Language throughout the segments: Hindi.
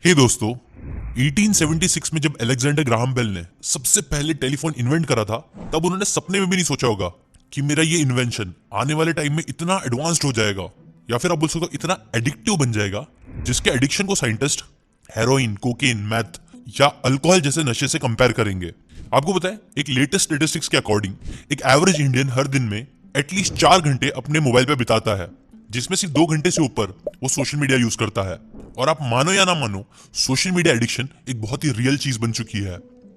हे दोस्तों, 1876 में जब अलेक्जेंडर ग्राहम बेल ने सबसे पहले टेलीफोन इन्वेंट करा था, तब उन्होंने सपने में भी नहीं सोचा होगा कि मेरा ये इन्वेंशन आने वाले टाइम में इतना एडवांस्ड हो जाएगा, या फिर आप बोल सकते हो इतना एडिक्टिव बन जाएगा, जिसके एडिक्शन को साइंटिस्ट हेरोइन, कोकेन, मैथ या अल्कोहल जैसे नशे से कंपेयर करेंगे। आपको पता है, एक लेटेस्ट स्टेटिस्टिक्स के अकॉर्डिंग एक एवरेज इंडियन हर दिन में एटलीस्ट 4 घंटे अपने मोबाइल पे बिताता है, जिसमें सिर्फ 2 घंटे से ऊपर वो सोशल मीडिया यूज करता है। और आप मानो या ना मानो, सोशल मीडिया एडिक्शन एक बहुत ही रियल चीज बन चुकी है।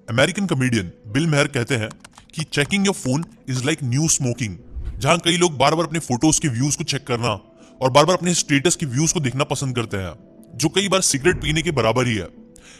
अमेरिकन कॉमेडियन बिल मेहर कहते हैं कि checking your phone is like new smoking. जहां कई लोग बार बार अपने फोटोज के व्यूज को चेक करना और बार बार अपने स्टेटस के व्यूज को देखना पसंद करते हैं, जो कई बार सिगरेट पीने के बराबर ही है।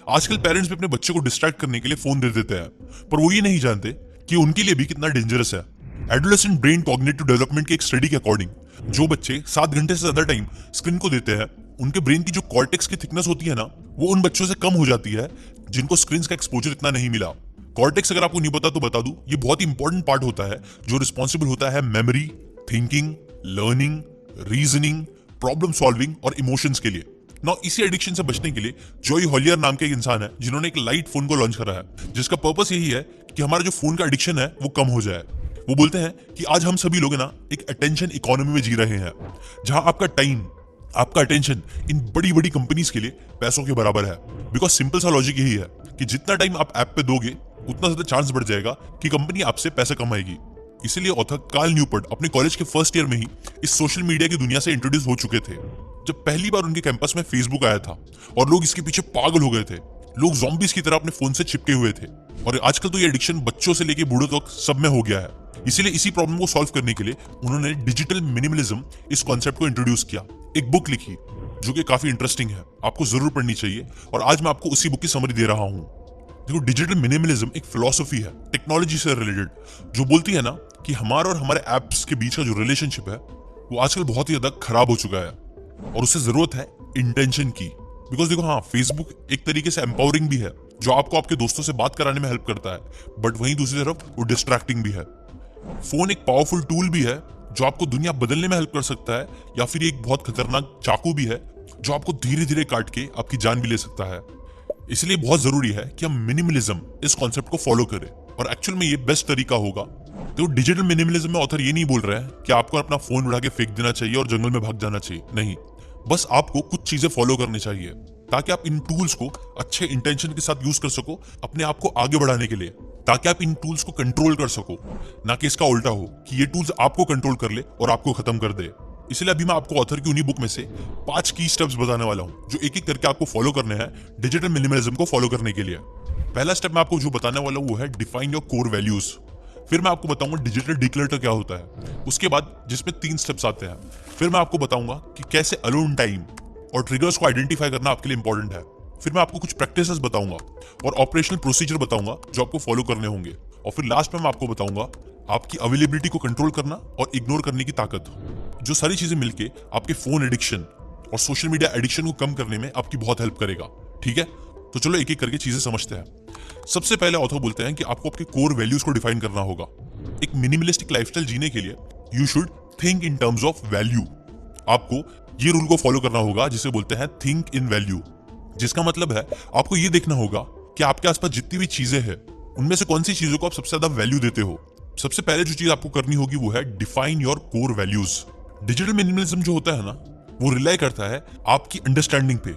आजकल पेरेंट्स भी अपने बच्चे को डिस्ट्रैक्ट करने के लिए फोन दे देते हैं, पर वो ये नहीं जानते कि उनके लिए भी कितना डेंजरस है। एडोलेसेंट ब्रेन कॉग्निटिव डेवलपमेंट की एक स्टडी के अकॉर्डिंग, जो बच्चे 7 घंटे से ज्यादा टाइम स्क्रीन को देते हैं, उनके ब्रेन की जो कॉर्टेक्स की थिकनेस होती है ना, वो उन बच्चों से कम हो जाती है जिनको स्क्रीन का एक्सपोजर इतना नहीं मिला। कॉर्टेक्स अगर आपको नहीं पता तो बता दूं, ये बहुत ही इंपॉर्टेंट पार्ट होता है जो रिस्पॉन्सिबल होता है memory, thinking, learning, reasoning, problem solving और इमोशंस के लिए। ना इसी एडिक्शन से बचने के लिए जॉय हॉलियर नाम के एक इंसान है, जिन्होंने एक लाइट फोन को लॉन्च करा है, जिसका पर्पस यही है कि हमारा जो फोन का एडिक्शन है वो कम हो जाए। वो बोलते हैं कि आज हम सभी लोग ना एक अटेंशन इकोनॉमी में जी रहे हैं, जहां आपका टाइम, आपका अटेंशन इन बड़ी बड़ी कंपनीज के लिए पैसों के बराबर है। बिकॉज सिंपल सा लॉजिक यही है कि जितना टाइम आप ऐप पे दोगे, उतना ज्यादा चांस बढ़ जाएगा कि कंपनी आपसे पैसा कमाएगी। इसीलिए ऑथर कार्ल न्यूपोर्ट अपने कॉलेज के फर्स्ट ईयर में ही इस सोशल मीडिया की दुनिया से इंट्रोड्यूस हो चुके थे। जब पहली बार उनके कैंपस में फेसबुक आया था और लोग इसके पीछे पागल हो गए थे, लोग ज़ॉम्बीज की तरह अपने फोन से चिपके हुए थे। और आजकल तो ये एडिक्शन बच्चों से लेके बूढ़ों तक सब में हो गया है। इसीलिए इसी प्रॉब्लम को सॉल्व करने के लिए उन्होंने डिजिटल मिनिमलिज्म इस कॉन्सेप्ट को इंट्रोड्यूस किया, एक बुक लिखी जो कि काफी इंटरेस्टिंग है, आपको जरूर पढ़नी चाहिए। और आज मैं आपको उसी बुक की समरी दे रहा हूं। देखो, डिजिटल मिनिमलिज्म एक फिलॉसफी है टेक्नोलॉजी से रिलेटेड, जो बोलती है ना कि हमारा और हमारे एप्स के बीच का जो रिलेशनशिप है वो आजकल बहुत ही ज्यादा खराब हो चुका है, और उससे जरूरत है इंटेंशन की। बिकॉज देखो, हाँ, फेसबुक एक तरीके से एम्पावरिंग भी है, जो आपको आपके दोस्तों से बात कराने में हेल्प करता है, बट वहीं दूसरी तरफ वो डिस्ट्रैक्टिंग भी है। फोन एक पावरफुल टूल भी है जो आपको दुनिया बदलने में हेल्प कर सकता है, या फिर एक बहुत खतरनाक चाकू भी है जो आपको धीरे धीरे काट के आपकी जान भी ले सकता है। इसलिए बहुत जरूरी है कि हम मिनिमलिज्म इस कॉन्सेप्ट को फॉलो करें, और एक्चुअल में ये बेस्ट तरीका होगा। तो डिजिटल मिनिमलिज्म में ऑथर ये नहीं बोल रहा है कि आपको अपना फोन उठा के फेंक देना चाहिए और जंगल में भाग जाना चाहिए, नहीं। बस आपको कुछ चीजें फॉलो करनी चाहिए ताकि आप इन टूल्स को अच्छे इंटेंशन के साथ यूज कर सको अपने आप को आगे बढ़ाने के लिए, ताकि आप इन टूल्स को कंट्रोल कर सको, ना कि इसका उल्टा हो कि ये टूल्स आपको कंट्रोल कर ले और आपको खत्म कर दे। इसलिए अभी मैं आपको ऑथर की उन्हीं बुक में से 5 की स्टेप्स बताने वाला हूं, जो एक एक करके आपको फॉलो करने हैं डिजिटल मिनिमलिज्म को फॉलो करने के लिए। पहला स्टेप मैं आपको जो बताने वाला हूं वो है डिफाइन योर कोर वैल्यूज। फिर मैं आपको बताऊंगा डिजिटल डिक्लटर क्या होता है, उसके बाद जिसमें 3 स्टेप्स आते हैं। फिर मैं आपको बताऊंगा कि कैसे अलोन टाइम और ट्रिगर्स को आइडेंटिफाई करना आपके लिए इंपॉर्टेंट है। फिर मैं आपको कुछ प्रैक्टिसेस बताऊंगा और ऑपरेशनल प्रोसीजर बताऊंगा जो आपको फॉलो करने होंगे। और फिर लास्ट में मैं आपको बताऊंगा आपकी अवेलेबिलिटी को कंट्रोल करना और इग्नोर करने की ताकत। जो सारी चीजें मिलके आपके फोन एडिक्शन और सोशल मीडिया एडिक्शन को कम करने में आपकी बहुत हेल्प करेगा। ठीक है, तो चलो एक एक करके चीजें समझते हैं। सबसे पहले ऑथर बोलते हैं कि आपको आपके कोर वैल्यूज को डिफाइन करना होगा। एक मिनिमलिस्टिक लाइफस्टाइल जीने के लिए you should think in terms of value. आपको ये रूल को फॉलो करना होगा जिसे बोलते हैं थिंक इन वैल्यू, जिसका मतलब है आपको ये देखना होगा कि आपके आसपास जितनी भी चीजें हैं उनमें से कौन सी चीजों को आप सबसे ज्यादा वैल्यू देते हो। सबसे पहले जो चीज आपको करनी होगी वो है define your core values. Digital minimalism जो होता है ना, वो रिलाई करता है आपकी अंडरस्टैंडिंग पे,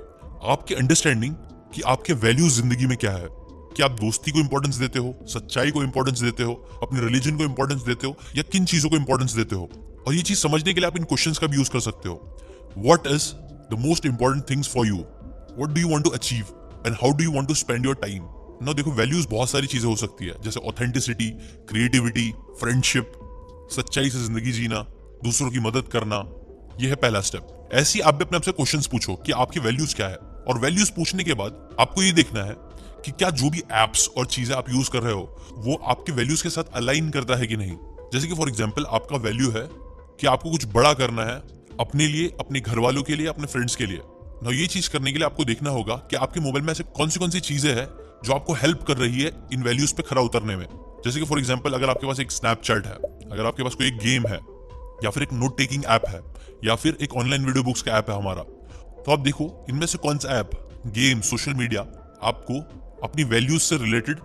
आपकी अंडरस्टैंडिंग कि आपके वैल्यूज जिंदगी में क्या है। कि आप दोस्ती को इंपॉर्टेंस देते हो, सच्चाई को इंपॉर्टेंस देते हो, अपने रिलीजन को इंपॉर्टेंस देते हो, या किन चीजों को इंपॉर्टेंस देते हो। और ये चीज समझने के लिए आप इन क्वेश्चंस का भी यूज कर सकते हो। What is the most important things for you, what do you want to achieve and how do you want to spend your time. ना देखो, वैल्यूज बहुत सारी चीजें हो सकती है, जैसे ऑथेंटिसिटी, क्रिएटिविटी, फ्रेंडशिप, सच्चाई से जिंदगी जीना, दूसरों की मदद करना। यह है पहला स्टेप। ऐसे ही आप भी अपने आप से क्वेश्चंस पूछो कि आपकी वैल्यूज क्या है, और वैल्यूज पूछने के बाद आपको ये देखना है कि क्या जो भी एप्स और चीजें आप यूज कर रहे हो वो आपके वैल्यूज के साथ अलाइन करता है कि नहीं। जैसे कि फॉर एग्जांपल आपका वैल्यू है कि आपको कुछ बड़ा करना है अपने लिए, अपने घर वालों के लिए, अपने फ्रेंड्स के लिए। ना ये चीज करने के लिए आपको देखना होगा कि आपके मोबाइल में ऐसे कौन सी चीजें हैं जो आपको हेल्प कर रही है इन वैल्यूज पे खरा उतरने में। जैसे कि फॉर एग्जांपल अगर आपके पास एक स्नैपचैट है, अगर आपके पास कोई एक गेम है, या फिर एक नोट टेकिंग ऐप है, या फिर एक ऑनलाइन वीडियो बुक्स का ऐप है हमारा, तो आप देखो इनमें से कौन सा ऐप गेम, सोशल मीडिया आपको अपनी वैल्यूज से रिलेटेड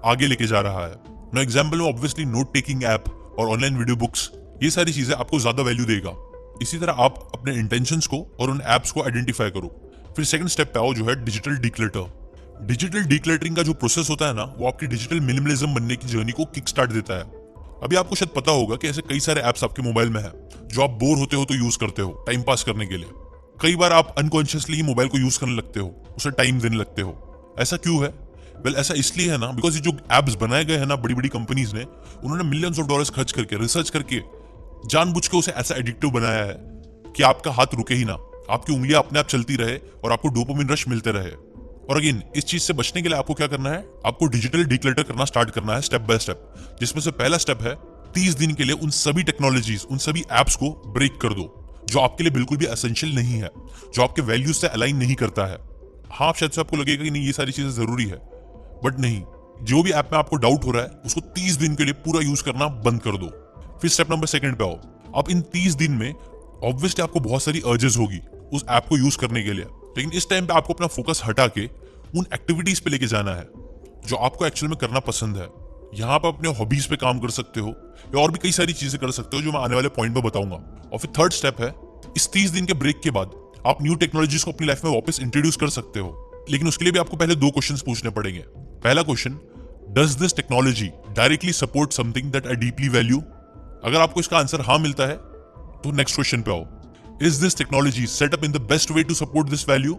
आगे लेके जा रहा है। नो एग्जाम्पल में ऑब्वियसली नोट टेकिंग ऐप और ऑनलाइन वीडियो बुक्स, ये सारी चीजें आपको ज्यादा वैल्यू देगा। इसी तरह आप अपने इंटेंशंस को और उन एप्स को आइडेंटिफाई करो। फिर सेकंड स्टेप पे आओ जो है डिजिटल डिक्लटर। डिजिटल डिक्लटरिंग का जो प्रोसेस होता है ना, वो आपकी डिजिटल मिनिमलिज्म बनने की जर्नी को किक स्टार्ट देता है। अभी आपको शायद पता होगा कि ऐसे कई सारे एप्स आपके मोबाइल में है जो आप बोर होते हो तो यूज करते हो टाइम पास करने के लिए। कई बार आप अनकॉन्शियसली ही मोबाइल को यूज करने लगते हो, उसे टाइम देने लगते हो। ऐसा क्यों है? वेल ऐसा इसलिए है ना, बिकॉज ये जो एप्स बनाए गए हैं ना बड़ी बड़ी कंपनीज ने, उन्होंने मिलियंस ऑफ डॉलर्स खर्च करके, रिसर्च करके, जानबूझ के उसे ऐसा एडिक्टिव बनाया है कि आपका हाथ रुके ही ना, आपकी उंगलियां अपने आप चलती रहे और आपको डोपामिन रश मिलते रहे। और अगेन इस चीज से बचने के लिए आपको क्या करना है? आपको डिजिटल डिक्लटर करना स्टार्ट करना है स्टेप बाय स्टेप, जिसमें से पहला स्टेप है 30 दिन के लिए उन सभी टेक्नोलॉजीज, उन सभी एप्स को ब्रेक कर दो जो आपके लिए बिल्कुल भी एसेंशियल नहीं है, जो आपके वैल्यूज से अलाइन नहीं करता है। हाँ, शायद से आपको लगेगा कि नहीं ये सारी चीजें जरूरी है, बट नहीं। जो भी ऐप में आपको डाउट हो रहा है उसको 30 दिन के लिए पूरा यूज करना बंद कर दो। फिर स्टेप नंबर सेकंड पे आओ। अब इन 30 दिन में ऑब्वियसली आपको बहुत सारी अर्जेस होगी उस ऐप को यूज करने के लिए, लेकिन इस टाइम पे आपको अपना फोकस हटा के उन एक्टिविटीज पे लेके जाना है जो आपको एक्चुअल में करना पसंद है। यहाँ पर अपने हॉबीज पे काम कर सकते हो या और भी कई सारी चीजें कर सकते हो जो मैं आने वाले पॉइंट पे बताऊंगा। और फिर थर्ड स्टेप है, इस 30 दिन के ब्रेक के बाद आप न्यू टेक्नोलॉजीज को अपनी लाइफ में वापस इंट्रोड्यूस कर सकते हो, लेकिन उसके लिए भी आपको पहले 2 क्वेश्चंस पूछने पड़ेंगे। पहला question, does this technology directly support something that I deeply value? अगर आपको इसका आंसर हाँ मिलता है तो नेक्स्ट क्वेश्चन पे आओ, is this technology set up in the best way to support this value?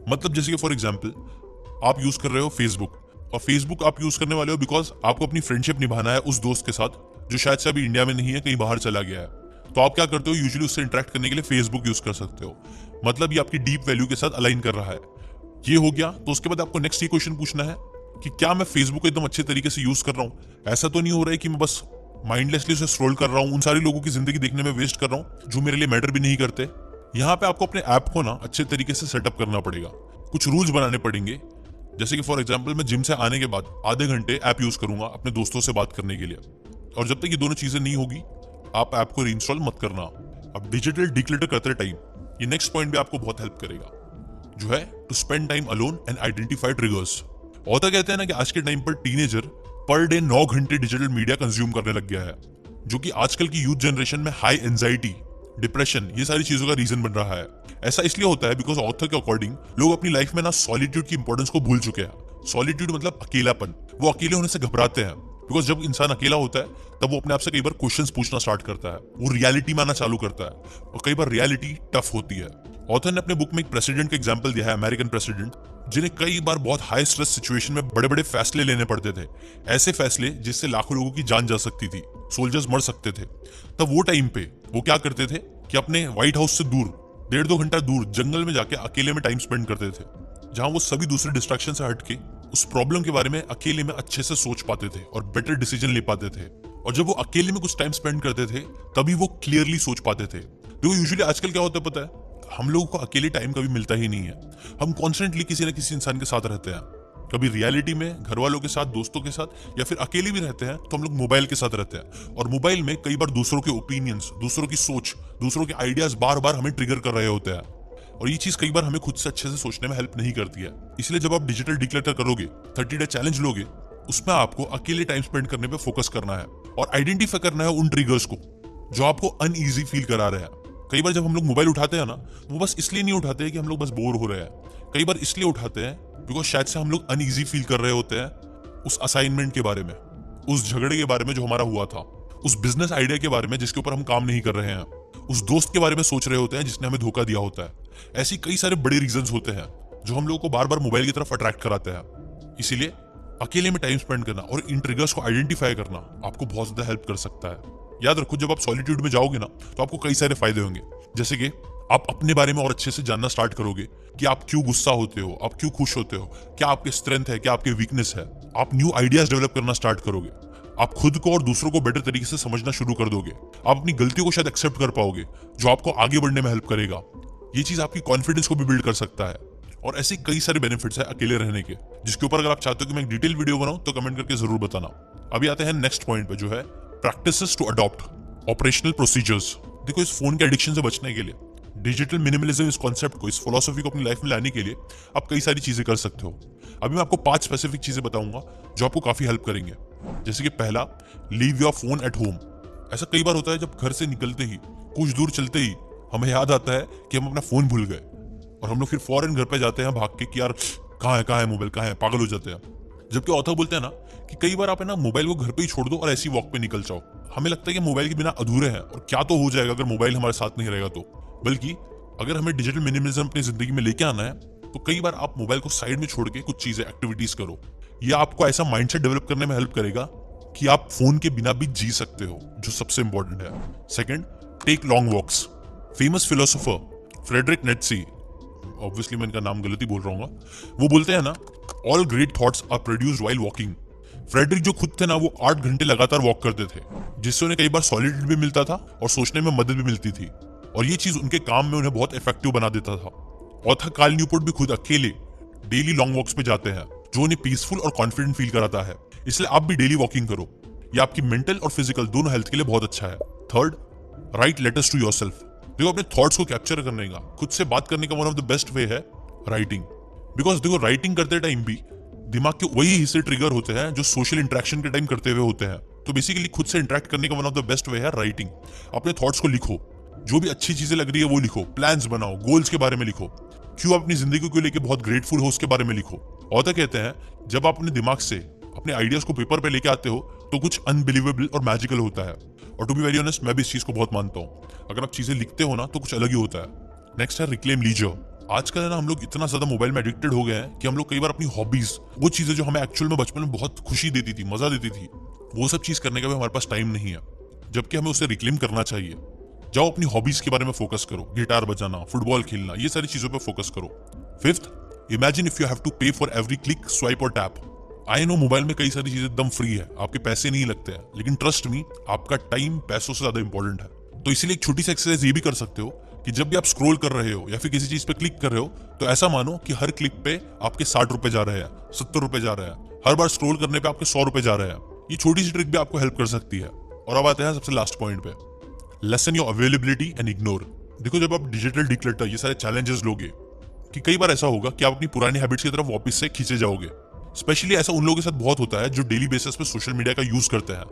मतलब जैसे कि फॉर एग्जांपल आप यूज कर रहे हो फेसबुक, और फेसबुक आप यूज करने वाले हो बिकॉज आपको अपनी फ्रेंडशिप निभाना है उस दोस्त के साथ जो शायद से अभी इंडिया में नहीं है, कहीं बाहर चला गया है। तो आप क्या करते हो? यूजुअली उससे इंटरेक्ट करने के लिए फेसबुक यूज कर सकते हो। मतलब ये आपकी डीप वैल्यू के साथ अलाइन कर रहा है। ये हो गया, तो उसके बाद आपको नेक्स्ट ये क्वेश्चन पूछना है कि क्या मैं फेसबुक को एकदम अच्छे तरीके से यूज कर रहा हूँ? ऐसा तो नहीं हो रहा है कि मैं बस माइंडलेसली उसे स्क्रॉल कर रहा हूँ, उन सारी लोगों की जिंदगी देखने में वेस्ट कर रहा हूँ जो मेरे लिए मैटर भी नहीं करते। यहाँ पे आपको अपने ऐप को ना अच्छे तरीके से सेटअप करना पड़ेगा, कुछ रूल्स बनाने पड़ेंगे। जैसे कि फॉर एग्जांपल मैं जिम से आने के बाद आधे घंटे ऐप यूज करूंगा अपने दोस्तों से बात करने के लिए, और जब तक ये दोनों चीजें नहीं होगी आप ऐप को रीइंस्टॉल मत करना। अब डिजिटल डिक्लटर करते टाइम ये नेक्स्ट पॉइंट भी आपको बहुत हेल्प करेगा, जो है to spend time alone and identify triggers. Author कहते हैं ना कि आज के टाइम पर टीनेजर पर डे 9 घंटे डिजिटल मीडिया कंज्यूम करने लग गया है, जो कि आजकल की यूथ जनरेशन में हाई एंजाइटी, डिप्रेशन, ये सारी चीजों का रीजन बन रहा है। ऐसा इसलिए होता है बिकॉज ऑथर के अकॉर्डिंग लोग अपनी लाइफ में ना सॉलिट्यूड की इंपॉर्टेंस को भूल चुके हैं। सॉलिट्यूड मतलब अकेलापन। वो अकेले होने से घबराते हैं बिकॉज जब इंसान अकेला होता है तब वो अपने आप से कई बार क्वेश्चंस पूछना स्टार्ट करता है, वो रियलिटी मानना चालू करता है, और कई बार रियलिटी टफ होती है। ऑथर ने अपने बुक में एक प्रेसिडेंट का एग्जाम्पल दिया है, अमेरिकन प्रेसिडेंट, जिन्हें कई बार बहुत हाई स्ट्रेस सिचुएशन में बड़े बड़े फैसले लेने पड़ते थे, ऐसे फैसले जिससे लाखों लोगों की जान जा सकती थी, सोल्जर्स मर सकते थे। तब वो टाइम पे वो क्या करते थे कि अपने व्हाइट हाउस से दूर 1.5-2 घंटा दूर जंगल में जाके अकेले में टाइम स्पेंड करते थे, जहां वो सभी दूसरे डिस्ट्रैक्शन से हटके उस प्रॉब्लम के बारे में अकेले में अच्छे से सोच पाते थे और बेटर डिसीजन ले पाते थे। और जब वो अकेले में कुछ टाइम स्पेंड करते थे तभी वो क्लियरली सोच पाते थे। तो यूजुअली आजकल क्या होता है पता है, हम लोगों को अकेले टाइम कभी मिलता ही नहीं है। हम कॉन्स्टेंटली किसी न किसी इंसान के साथ रहते हैं, कभी रियलिटी में घर वालों के साथ, दोस्तों के साथ, या फिर अकेले भी रहते हैं तो हम लोग मोबाइल के साथ रहते हैं। और मोबाइल में कई बार दूसरों के ओपिनियंस, दूसरों की सोच, दूसरों के आइडियाज बार बार हमें ट्रिगर कर रहे होते हैं, और ये चीज कई बार हमें खुद से अच्छे से सोचने में हेल्प नहीं करती है। इसलिए जब आप डिजिटल डिक्लेटर करोगे, 30 डे चैलेंज लोगे, उसमें आपको अकेले टाइम स्पेंड करने पे फोकस करना है और आइडेंटिफाई करना है उन ट्रिगर्स को जो आपको अनईजी फील करा रहे हैं। कई बार जब हम लोग मोबाइल उठाते हैं ना, वो बस इसलिए नहीं उठाते हैं कि हम लोग बस बोर हो रहे हैं, कई बार इसलिए उठाते हैं बिकॉज शायद से हम लोग अनईजी फील कर रहे होते हैं उस असाइनमेंट के बारे में, उस झगड़े के बारे में जो हमारा हुआ था, उस बिजनेस आइडिया के बारे में जिसके ऊपर हम काम नहीं कर रहे हैं, उस दोस्त के बारे में सोच रहे होते हैं जिसने हमें धोखा दिया होता है। ऐसी कई सारे बड़े रीजंस होते हैं जो हम लोगों को बार बार मोबाइल की तरफ अट्रैक्ट कराते हैं। इसीलिए अकेले में टाइम स्पेंड करना और इन ट्रिगर्स को आइडेंटिफाई करना आपको बहुत ज्यादा हेल्प कर सकता है। याद रखो, जब आप सॉलिट्यूड में जाओगे ना तो आपको कई सारे फायदे होंगे, जैसे कि आप अपने बारे में और अच्छे से जानना स्टार्ट करोगे कि आप क्यों गुस्सा होते हो, आप क्यों खुश होते हो, क्या आपके स्ट्रेंथ है, क्या आपके वीकनेस है। आप न्यू आइडियाज डेवलप करना स्टार्ट करोगे, आप खुद को और दूसरों को बेटर तरीके से समझना शुरू कर दोगे, आप अपनी गलतियों को शायद एक्सेप्ट कर पाओगे, जो आपको आगे बढ़ने में हेल्प करेगा। ये चीज आपकी कॉन्फिडेंस को भी बिल्ड कर सकता है। और ऐसे कई सारे बेनिफिट्स है अकेले रहने के, जिसके ऊपर अगर आप चाहते हो कि मैं एक डिटेल वीडियो बनाऊं तो कमेंट करके जरूर बताना। अभी आते हैं नेक्स्ट पॉइंट पे, जो है practices to adopt operational procedures. देखो, इस फोन के एडिक्शन से बचने के लिए डिजिटल मिनिमलिज्म इस कॉन्सेप्ट को, इस फिलॉसफी को अपनी लाइफ में लाने के लिए आप कई सारी चीजें कर सकते हो। अभी मैं आपको 5 स्पेसिफिक चीजें बताऊंगा जो आपको काफी हेल्प करेंगे। जैसे कि पहला, leave your phone at home. ऐसा कई बार होता है जब घर से निकलते ही, कुछ दूर चलते ही हमें याद आता है कि हम अपना फोन भूल गए, और हम लोग फिर फौरन घर पे जाते हैं भाग के कि यार कहाँ है मोबाइल, कहाँ है, पागल हो जाते हैं। जबकि ऑथर बोलते हैं ना कि कई बार आप है ना मोबाइल को घर पे ही छोड़ दो और ऐसी वॉक पे निकल जाओ। हमें लगता है कि मोबाइल के बिना अधूरे हैं, और क्या तो हो जाएगा अगर मोबाइल हमारे साथ नहीं रहेगा तो। बल्कि अगर हमें डिजिटल मिनिमलिज्म अपनी जिंदगी में लेके आना है तो कई बार आप मोबाइल को साइड में छोड़ के कुछ चीजें, एक्टिविटीज करो। यह आपको ऐसा माइंडसेट डेवलप करने में हेल्प करेगा कि आप फोन के बिना भी जी सकते हो, जो सबसे इंपॉर्टेंट है। Second, take long walks. Famous philosopher Friedrich Nietzsche, obviously मैं इनका नाम गलती बोल रहा हूँ, वो बोलते हैं ना, all great thoughts are produced while walking. Friedrich जो खुद थे ना, वो 8 घंटे लगातार वॉक करते थे, जिससे उन्हें कई बार सॉलिट्यूड भी मिलता था और सोचने में मदद भी मिलती थी, और ये चीज उनके काम में उन्हें बहुत इफेक्टिव बना देता था। ऑथर कार्ल न्यूपोर्ट भी खुद अकेले डेली लॉन्ग वॉक्स पे जाते हैं, जो उन्हें पीसफुल और कॉन्फिडेंट फील कराता है। इसलिए आप भी डेली वॉकिंग करो, ये आपकी मेंटल और फिजिकल दोनों हेल्थ के लिए बहुत अच्छा है। Third, write letters to yourself. देखो, अपने थॉट्स को कैप्चर करने का, खुद से बात करने का वन ऑफ द बेस्ट वे है राइटिंग। बिकॉज देखो, राइटिंग करते टाइम भी दिमाग के वही हिस्से ट्रिगर होते हैं जो सोशल इंटरेक्शन के टाइम करते हुए होते हैं। तो बेसिकली खुद से इंटरेक्ट करने का वन ऑफ द बेस्ट वे है राइटिंग। अपने थॉट्स को लिखो, जो भी अच्छी चीजें लग रही है वो लिखो, प्लान्स बनाओ, गोल्स के बारे में लिखो, क्यों आप अपनी जिंदगी को लेकर बहुत ग्रेटफुल हो उसके बारे में लिखो। ऑथर कहते हैं जब आप अपने दिमाग से अपने आइडियाज को पेपर पे लेके आते हो तो कुछ अनबिलीवेबल और मैजिकल होता है। और टू बी वेरी ऑनेस्ट, मैं भी इस चीज को बहुत मानता हूँ। अगर आप चीजें लिखते हो ना तो कुछ अलग ही होता है। नेक्स्ट है रिक्लेम लीजर। आजकल है ना, हम लोग इतना ज्यादा मोबाइल में एडिक्टेड हो गए हैं कि हम लोग कई बार अपनी हॉबीज, वो चीजें जो हमें एक्चुअल में बचपन में बहुत खुशी देती थी, मजा देती थी, वो सब चीज करने का भी हमारे पास टाइम नहीं है, जबकि हमें उसे रिक्लेम करना चाहिए। जाओ अपनी हॉबीज के बारे में फोकस करो, गिटार बजाना, फुटबॉल खेलना, ये सारी चीजों पर फोकस करो। Fifth, imagine if you have to pay for every click, swipe और टैप। आई नो मोबाइल में कई सारी चीजें एकदम फ्री है, आपके पैसे नहीं लगते हैं, लेकिन ट्रस्ट मी, आपका टाइम पैसों से ज्यादा इंपॉर्टेंट है। तो इसीलिए एक छोटी सी एक्सरसाइज ये भी कर सकते हो कि जब भी आप स्क्रॉल कर रहे हो या फिर किसी चीज पे क्लिक कर रहे हो, तो ऐसा मानो कि हर क्लिक पे आपके 60 रुपए जा रहे हैं, 70 रुपए जा रहे हैं, हर बार स्क्रॉल करने पे आपके 100 रुपए जा रहे हैं। ये छोटी सी ट्रिक भी आपको हेल्प कर सकती है। और अब आते हैं सबसे लास्ट पॉइंट पे, lesson your availability and ignore. देखो, जब आप डिजिटल डिक्लटर, ये सारे चैलेंजेस लोगे, कि कई बार ऐसा होगा कि आप अपनी पुरानी हैबिट्स की तरफ वापस से खींचे जाओगे। स्पेशली ऐसा उन लोगों के साथ बहुत होता है जो डेली बेसिस पे सोशल मीडिया का यूज करते हैं,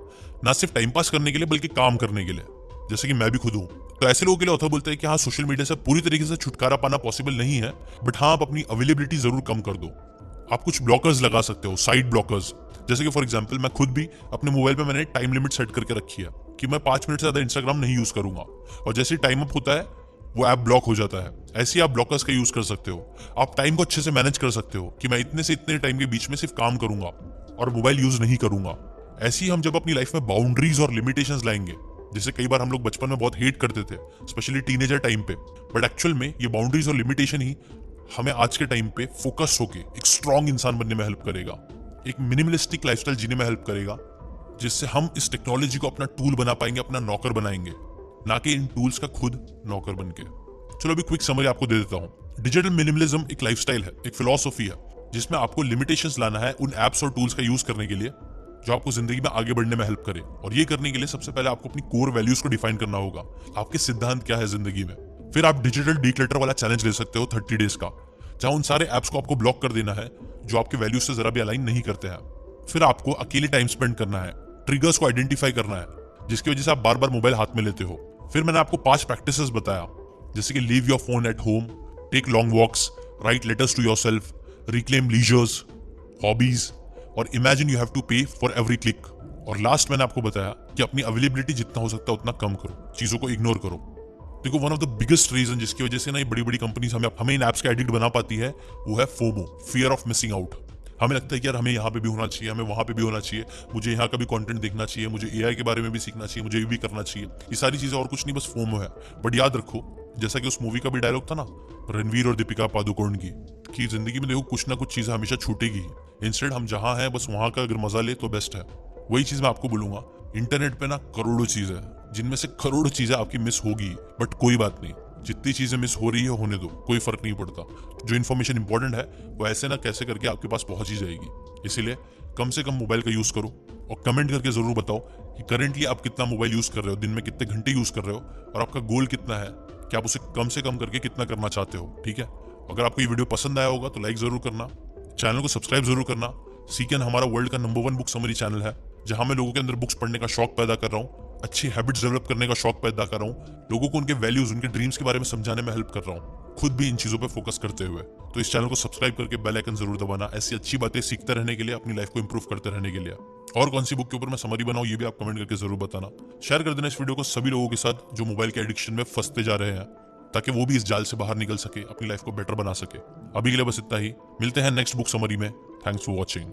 ना सिर्फ टाइम पास करने के लिए बल्कि काम करने के लिए, जैसे कि मैं भी खुद हूँ। तो ऐसे लोगों के लिए ऑथर बोलते हैं कि हाँ, सोशल मीडिया से पूरी तरीके से छुटकारा पाना पॉसिबल नहीं है, बट हाँ, आप अपनी अवेलेबिलिटी जरूर कम कर दो। आप कुछ ब्लॉकर्स लगा सकते हो, साइड ब्लॉकर्स। जैसे कि फॉर एग्जांपल, मैं खुद भी अपने मोबाइल पे मैंने टाइम लिमिट सेट करके रखी है कि मैं 5 मिनट से ज्यादा इंस्टाग्राम नहीं यूज करूंगा, और जैसे टाइम अप होता है वो ऐप ब्लॉक हो जाता है। ऐसे ही आप ब्लॉकर्स का यूज कर सकते हो। आप टाइम को अच्छे से मैनेज कर सकते हो कि मैं इतने से इतने टाइम के बीच में सिर्फ काम करूंगा और मोबाइल यूज नहीं करूंगा। ऐसे ही हम जब अपनी लाइफ में बाउंड्रीज और लिमिटेशंस लाएंगे, जैसे कई बार हम लोग बचपन में बहुत हेट करते थे, स्पेशली टीनेजर टाइम पे, बट एक्चुअल में ये बाउंड्रीज और लिमिटेशन ही हमें आज के टाइम पे फोकस होके एक स्ट्रॉन्ग इंसान बनने में हेल्प करेगा, एक मिनिमलिस्टिक लाइफस्टाइल जीने में हेल्प करेगा, जिससे हम इस टेक्नोलॉजी को अपना टूल बना पाएंगे, अपना नौकर बनाएंगे, ना कि इन टूल्स का खुद नौकर बन के। चलो अभी क्विक समरी आपको दे देता हूँ। डिजिटल मिनिमलिज्म एक लाइफस्टाइल है, एक फिलॉसफी है, जिसमें आपको लिमिटेशंस लाना है उन एप्स और टूल्स का यूज करने के लिए जो आपको जिंदगी में आगे बढ़ने में हेल्प करे। और ये करने के लिए सबसे पहले आपको अपनी कोर वैल्यूज को डिफाइन करना होगा, आपके सिद्धांत क्या है जिंदगी में। फिर आप डिजिटल डिक्लटर वाला चैलेंज ले सकते हो 30 डेज का, जहां उन सारे एप्स को आपको ब्लॉक कर देना है जो आपके वैल्यूज से जरा भी अलाइन नहीं करते हैं। फिर आपको अकेले टाइम स्पेंड करना है, ट्रिगर्स को आइडेंटिफाई करना है जिसकी वजह से आप बार बार मोबाइल हाथ में लेते हो। फिर मैंने आपको 5 प्रैक्टिसेस बताया, जैसे कि leave your phone at home, take long walks, write letters to yourself, reclaim leisures, hobbies, और imagine you have to pay for every click. और लास्ट मैंने आपको बताया कि अपनी अवेलेबिलिटी जितना हो सकता है उतना कम करो, चीजों को इग्नोर करो। देखो, one of the biggest reason जिसकी वजह से ना ये बड़ी बड़ी कंपनीज हमें इन ऐप्स के एडिक्ट बना पाती है, वो है FOMO, fear of missing out. हमें लगता है कि यार हमें यहाँ पे भी होना चाहिए, हमें वहाँ पे भी होना चाहिए, मुझे यहाँ का भी कंटेंट देखना चाहिए, मुझे एआई के बारे में भी सीखना चाहिए, मुझे ये भी करना चाहिए। ये सारी चीजें और कुछ नहीं, बस फोमो है। बट याद रखो, जैसा कि उस मूवी का भी डायलॉग था ना, रणवीर और दीपिका पादुकोण की, कि जिंदगी में देखो कुछ ना कुछ चीजें हमेशा छूटेगी। इंस्टेड हम जहाँ हैं बस वहाँ का अगर मजा ले तो बेस्ट है। वही चीज मैं आपको बोलूंगा, इंटरनेट पे ना करोड़ों चीजें हैं, जिनमें से करोड़ों चीजें आपकी मिस होगी, बट कोई बात नहीं, जितनी चीजें मिस हो रही है होने दो, कोई फर्क नहीं पड़ता। जो इन्फॉर्मेशन इंपॉर्टेंट है वो ऐसे ना कैसे करके आपके पास पहुंच ही जाएगी। इसीलिए कम से कम मोबाइल का यूज करो, और कमेंट करके जरूर बताओ कि करेंटली आप कितना मोबाइल यूज कर रहे हो, दिन में कितने घंटे यूज कर रहे हो, और आपका गोल कितना है, कि आप उसे कम से कम करके कितना करना चाहते हो। ठीक है, अगर आपको ये वीडियो पसंद आया होगा तो लाइक जरूर करना, चैनल को सब्सक्राइब जरूर करना। सीकेन हमारा वर्ल्ड का नंबर 1 बुक समरी चैनल है, जहां मैं लोगों के अंदर बुक्स पढ़ने का शौक पैदा कर रहा हूँ, अच्छी हैबिट्स डेवलप करने का शौक पैदा कर रहा हूँ, लोगों को उनके वैल्यूज, उनके ड्रीम्स के बारे में समझाने में हेल्प कर रहा हूँ, खुद भी इन चीजों पर फोकस करते हुए। तो इस चैनल को सब्सक्राइब करके बेल आइकन जरूर दबाना, ऐसी अच्छी बातें सीखते रहने के लिए, अपनी लाइफ को इंप्रूव करते रहने के लिए। और कौन सी बुक के ऊपर मैं समरी बनाऊं ये भी आप कमेंट करके जरूर बताना। शेयर कर देना इस वीडियो को सभी लोगों के साथ जो मोबाइल के एडिक्शन में फंसते जा रहे हैं, ताकि वो भी इस जाल से बाहर निकल सके, अपनी लाइफ को बेटर बना सके। अभी के लिए बस इतना ही, मिलते हैं नेक्स्ट बुक समरी में। Thanks for watching.